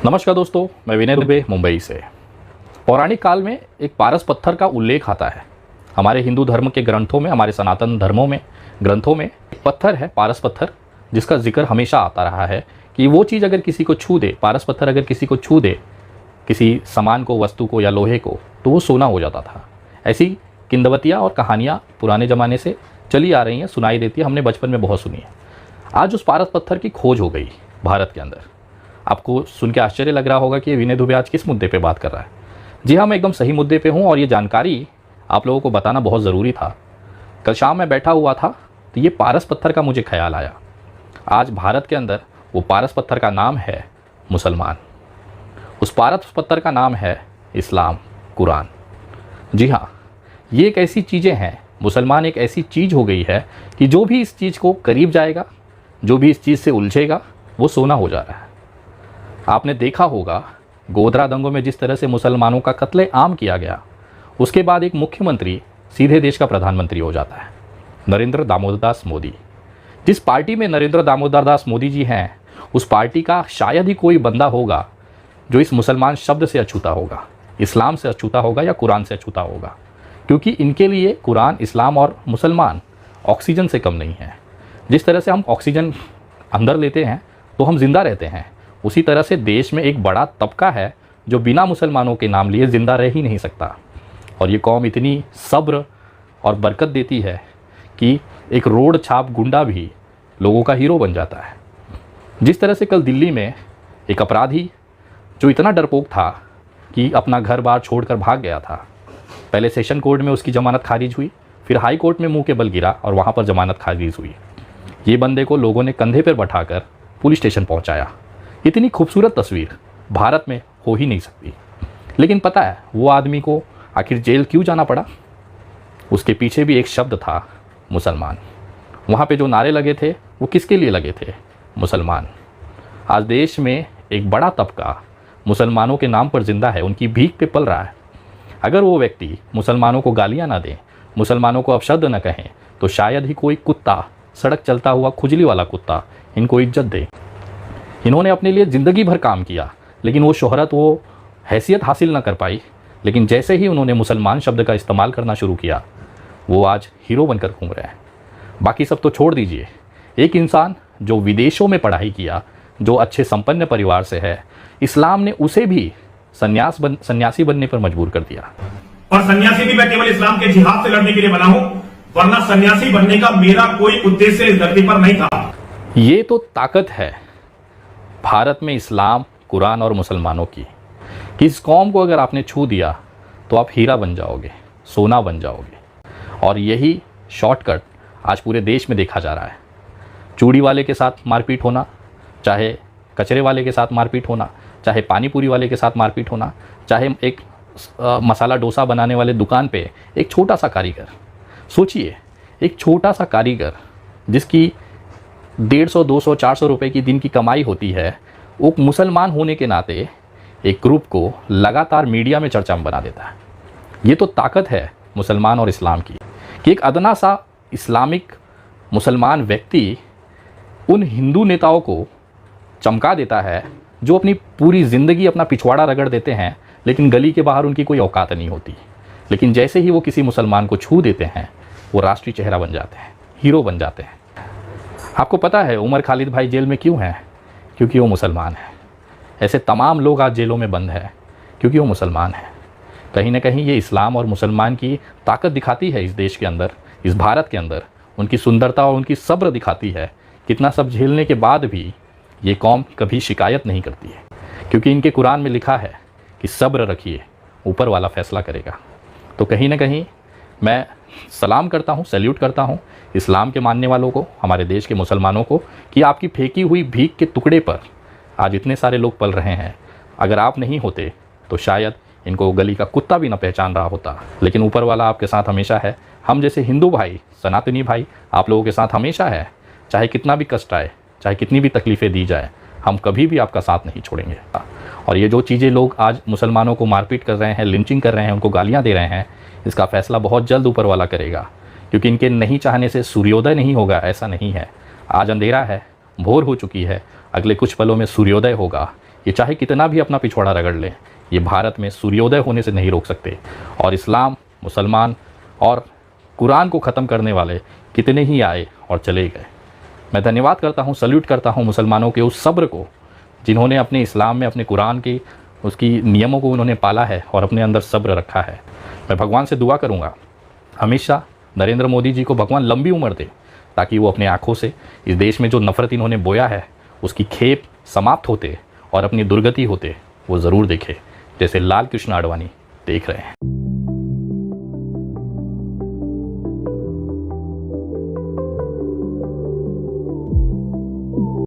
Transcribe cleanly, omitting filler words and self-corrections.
नमस्कार दोस्तों, मैं विनय दुबे मुंबई से। पौराणिक काल में एक पारस पत्थर का उल्लेख आता है। हमारे हिंदू धर्म के ग्रंथों में, हमारे सनातन धर्मों में ग्रंथों में एक पत्थर है, पारस पत्थर, जिसका जिक्र हमेशा आता रहा है कि वो चीज़ अगर किसी को छू दे, पारस पत्थर अगर किसी को छू दे, किसी सामान को, वस्तु को या लोहे को, तो वो सोना हो जाता था। ऐसी किंवदंतियाँ और कहानियाँ पुराने ज़माने से चली आ रही हैं, सुनाई देती है, हमने बचपन में बहुत सुनी है। आज उस पारस पत्थर की खोज हो गई भारत के अंदर। आपको सुन के आश्चर्य लग रहा होगा कि ये विनय दुबे आज किस मुद्दे पे बात कर रहा है। जी हाँ, मैं एकदम सही मुद्दे पे हूँ और ये जानकारी आप लोगों को बताना बहुत ज़रूरी था। कल शाम मैं बैठा हुआ था तो ये पारस पत्थर का मुझे ख्याल आया। आज भारत के अंदर वो पारस पत्थर का नाम है मुसलमान। उस पारस पत्थर का नाम है इस्लाम, कुरान। जी हाँ, ये एक ऐसी चीज़ें हैं, मुसलमान एक ऐसी चीज़ हो गई है कि जो भी इस चीज़ को करीब जाएगा, जो भी इस चीज़ से उलझेगा, वो सोना हो जा रहा है। आपने देखा होगा गोधरा दंगों में जिस तरह से मुसलमानों का कत्ले आम किया गया, उसके बाद एक मुख्यमंत्री सीधे देश का प्रधानमंत्री हो जाता है, नरेंद्र दामोदर दास मोदी। जिस पार्टी में नरेंद्र दामोदर दास मोदी जी हैं, उस पार्टी का शायद ही कोई बंदा होगा जो इस मुसलमान शब्द से अछूता होगा, इस्लाम से अछूता होगा या कुरान से अछूता होगा, क्योंकि इनके लिए कुरान, इस्लाम और मुसलमान ऑक्सीजन से कम नहीं है। जिस तरह से हम ऑक्सीजन अंदर लेते हैं तो हम जिंदा रहते हैं, उसी तरह से देश में एक बड़ा तबका है जो बिना मुसलमानों के नाम लिए ज़िंदा रह ही नहीं सकता। और ये कौम इतनी सब्र और बरकत देती है कि एक रोड छाप गुंडा भी लोगों का हीरो बन जाता है। जिस तरह से कल दिल्ली में एक अपराधी जो इतना डरपोक था कि अपना घर बार छोड़कर भाग गया था, पहले सेशन कोर्ट में उसकी ज़मानत खारिज हुई, फिर हाई कोर्ट में मुंह के बल गिरा और वहाँ पर ज़मानत खारिज हुई। ये बंदे को लोगों ने कंधे पर बैठाकर पुलिस स्टेशन पहुँचाया। इतनी खूबसूरत तस्वीर भारत में हो ही नहीं सकती। लेकिन पता है वो आदमी को आखिर जेल क्यों जाना पड़ा? उसके पीछे भी एक शब्द था, मुसलमान। वहाँ पे जो नारे लगे थे वो किसके लिए लगे थे? मुसलमान। आज देश में एक बड़ा तबका मुसलमानों के नाम पर जिंदा है, उनकी भीख पे पल रहा है। अगर वो व्यक्ति मुसलमानों को गालियाँ ना दें, मुसलमानों को अपशब्द न कहें, तो शायद ही कोई कुत्ता, सड़क चलता हुआ खुजली वाला कुत्ता, इनको इज्जत दे। इन्होंने अपने लिए ज़िंदगी भर काम किया, लेकिन वो शोहरत, वो हैसियत हासिल ना कर पाई। लेकिन जैसे ही उन्होंने मुसलमान शब्द का इस्तेमाल करना शुरू किया, वो आज हीरो बनकर घूम रहे हैं। बाकी सब तो छोड़ दीजिए, एक इंसान जो विदेशों में पढ़ाई किया, जो अच्छे संपन्न परिवार से है, इस्लाम ने उसे भी सन्यासी बनने पर मजबूर कर दिया। और सन्यासी भी मैं केवल इस्लाम के जिहाद से लड़ने के लिए बना हूं, वरना सन्यासी बनने का मेरा कोई उद्देश्य इस धरती पर नहीं था। ये तो ताकत है भारत में इस्लाम, कुरान और मुसलमानों की, कि इस कौम को अगर आपने छू दिया तो आप हीरा बन जाओगे, सोना बन जाओगे। और यही शॉर्टकट आज पूरे देश में देखा जा रहा है। चूड़ी वाले के साथ मारपीट होना, चाहे कचरे वाले के साथ मारपीट होना, चाहे पानी पूरी वाले के साथ मारपीट होना, चाहे एक मसाला डोसा बनाने वाले दुकान पे एक छोटा सा कारीगर, सोचिए एक छोटा सा कारीगर जिसकी 150, 200, 400 रुपए की दिन की कमाई होती है, वो मुसलमान होने के नाते एक ग्रुप को लगातार मीडिया में चर्चा में बना देता है। ये तो ताकत है मुसलमान और इस्लाम की, कि एक अदना सा इस्लामिक मुसलमान व्यक्ति उन हिंदू नेताओं को चमका देता है जो अपनी पूरी ज़िंदगी अपना पिछवाड़ा रगड़ देते हैं, लेकिन गली के बाहर उनकी कोई औकात नहीं होती। लेकिन जैसे ही वो किसी मुसलमान को छू देते हैं, वो राष्ट्रीय चेहरा बन जाते हैं, हीरो बन जाते हैं। आपको पता है उमर खालिद भाई जेल में क्यों हैं? क्योंकि वो मुसलमान है। ऐसे तमाम लोग आज जेलों में बंद हैं क्योंकि वो मुसलमान है। कहीं ना कहीं ये इस्लाम और मुसलमान की ताकत दिखाती है इस देश के अंदर, इस भारत के अंदर। उनकी सुंदरता और उनकी सब्र दिखाती है। कितना सब झेलने के बाद भी ये कौम कभी शिकायत नहीं करती है, क्योंकि इनके कुरान में लिखा है कि सब्र रखिए, ऊपर वाला फैसला करेगा। तो कहीं ना कहीं मैं सलाम करता हूँ, सैल्यूट करता हूँ इस्लाम के मानने वालों को, हमारे देश के मुसलमानों को, कि आपकी फेंकी हुई भीख के टुकड़े पर आज इतने सारे लोग पल रहे हैं। अगर आप नहीं होते तो शायद इनको गली का कुत्ता भी ना पहचान रहा होता। लेकिन ऊपर वाला आपके साथ हमेशा है। हम जैसे हिंदू भाई, सनातनी भाई आप लोगों के साथ हमेशा है। चाहे कितना भी कष्ट आए, चाहे कितनी भी तकलीफ़ें दी जाए, हम कभी भी आपका साथ नहीं छोड़ेंगे। और ये जो चीज़ें लोग आज मुसलमानों को मारपीट कर रहे हैं, लिंचिंग कर रहे हैं, उनको गालियाँ दे रहे हैं, इसका फैसला बहुत जल्द ऊपर वाला करेगा। क्योंकि इनके नहीं चाहने से सूर्योदय नहीं होगा, ऐसा नहीं है। आज अंधेरा है, भोर हो चुकी है, अगले कुछ पलों में सूर्योदय होगा। ये चाहे कितना भी अपना पिछवाड़ा रगड़ लें, ये भारत में सूर्योदय होने से नहीं रोक सकते। और इस्लाम, मुसलमान और कुरान को ख़त्म करने वाले कितने ही आए और चले गए। मैं धन्यवाद करता हूँ, सल्यूट करता हूँ मुसलमानों के उस सब्र को, जिन्होंने अपने इस्लाम में, अपने कुरान की उसकी नियमों को उन्होंने पाला है और अपने अंदर सब्र रखा है। मैं भगवान से दुआ करूँगा हमेशा नरेंद्र मोदी जी को भगवान लंबी उम्र दे, ताकि वो अपने आँखों से इस देश में जो नफ़रत इन्होंने बोया है उसकी खेप समाप्त होते और अपनी दुर्गति होते वो ज़रूर देखे, जैसे लाल कृष्ण आडवाणी देख रहे हैं।